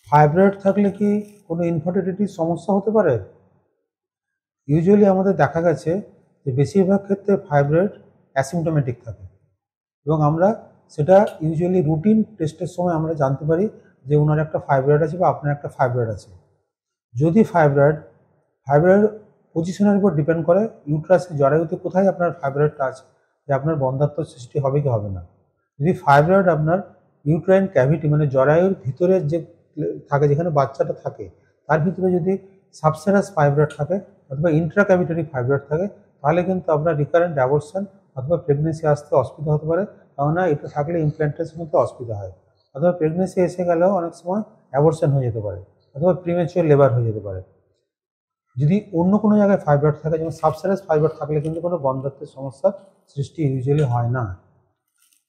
Fibroid থাকলে কি কোনো ইনফার্টিলিটির সমস্যা হতে পারে? ইউজুয়ালি আমাদের দেখা গেছে যে বেশিরভাগ ক্ষেত্রে ফাইব্রয়েড অ্যাসিম্পটোমেটিক থাকে এবং আমরা সেটা ইউজুয়ালি রুটিন টেস্টের সময় আমরা জানতে পারি যে ওনার একটা ফাইব্রয়েড আছে বা আপনার একটা ফাইব্রয়েড আছে। যদি ফাইব্রয়েড পজিশনের উপর ডিপেন্ড করে ইউট্রাসের জরায়ুতে কোথায় আপনার ফাইব্রয়েডটা আছে, যে আপনার বন্ধ্যাত্ব সৃষ্টি হবে কি হবে না। যদি ফাইব্রয়েড আপনার ইউট্রাইন ক্যাভিটি মানে জরায়ুর ভিতরের যে থাকে, যেখানে বাচ্চাটা থাকে তার ভিতরে যদি সাবসেরাস ফাইব্রয়েড থাকে অথবা ইন্ট্রাক্যাভিটারি ফাইব্রয়েড থাকে, তাহলে কিন্তু আপনার রিকারেন্ট অ্যাবর্শন অথবা প্রেগনেন্সি আসতে অসুবিধা হতে পারে। কেননা এটা থাকলে ইমপ্ল্যান্টেশন হতে অসুবিধা হয়, অথবা প্রেগনেন্সি এসে গেলেও অনেক সময় অ্যাবর্শন হয়ে যেতে পারে অথবা প্রিমেচিওর লেবার হয়ে যেতে পারে। যদি অন্য কোনো জায়গায় ফাইব্রয়েড থাকে, যেমন সাবসেরাস ফাইব্রয়েড থাকলে কিন্তু কোনো বন্ধ্যাত্বের সমস্যার সৃষ্টি ইউজুয়ালি হয় না।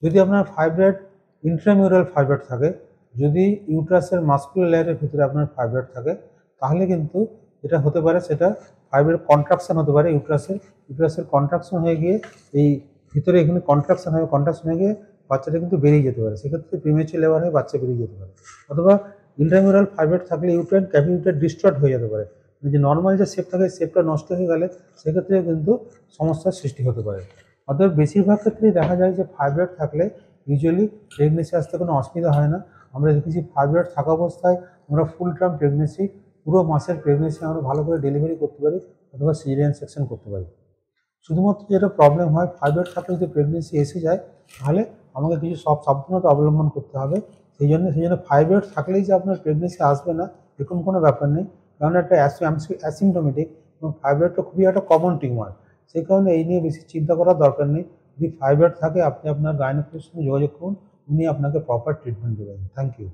যদি আপনার ফাইব্রয়েড ইন্ট্রামিউরাল ফাইব্রয়েড থাকে, যদি ইউট্রাসের মাসকুলার লেয়ারের ভিতরে আপনার ফাইব্রয়েড থাকে, তাহলে কিন্তু যেটা হতে পারে সেটা ফাইব্রয়েড কন্ট্রাকশন হতে পারে। ইউট্রাসের কন্ট্রাকশন হয়ে গিয়ে এই ভিতরে এখানে কন্ট্রাকশন হয়ে গিয়ে বাচ্চাটা কিন্তু বেরিয়ে যেতে পারে। সেক্ষেত্রে প্রিমেচিওর লেবার হয়ে বাচ্চা বেরিয়ে যেতে পারে। অথবা ইন্ট্রামিউরাল ফাইব্রয়েড থাকলে ইউট্রাইন ক্যাভিটিটা ডিস্টর্ট হয়ে যেতে পারে, যে নর্মাল যে শেপ থাকে শেপটা নষ্ট হয়ে গেলে সেক্ষেত্রে কিন্তু সমস্যার সৃষ্টি হতে পারে। অতএব বেশিরভাগ ক্ষেত্রেই দেখা যায় যে ফাইব্রয়েড থাকলে ইউজুয়ালি প্রেগনেন্সি আসতে কোনো অসুবিধা হয় না। আমরা দেখেছি ফাইব্রয়েড থাকা অবস্থায় আমরা ফুল টার্ম প্রেগনেন্সি, পুরো মাসের প্রেগনেন্সি আমরা ভালো করে ডেলিভারি করতে পারি অথবা সিজারিয়ান সেকশন করতে পারি। শুধুমাত্র যেটা প্রবলেম হয়, ফাইব্রয়েড থাকলে যদি প্রেগনেন্সি এসে যায় তাহলে আমাকে কিছু সাবধানতা অবলম্বন করতে হবে। সেই জন্য ফাইব্রয়েড থাকলেই যে আপনার প্রেগনেন্সি আসবে না এরকম কোনো ব্যাপার নেই, কারণ একটা অ্যাসিমটোমেটিক এবং ফাইব্রয়েডটা খুবই একটা কমন টিউমার। সেই কারণে এই নিয়ে বেশি চিন্তা করার দরকার নেই। যদি ফাইব্রয়েড থাকে আপনি আপনার গাইনোকোলজিস্টের সঙ্গে যোগাযোগ করুন, উনি আপনাকে প্রপার ট্রিটমেন্ট দেবেন। Thank you.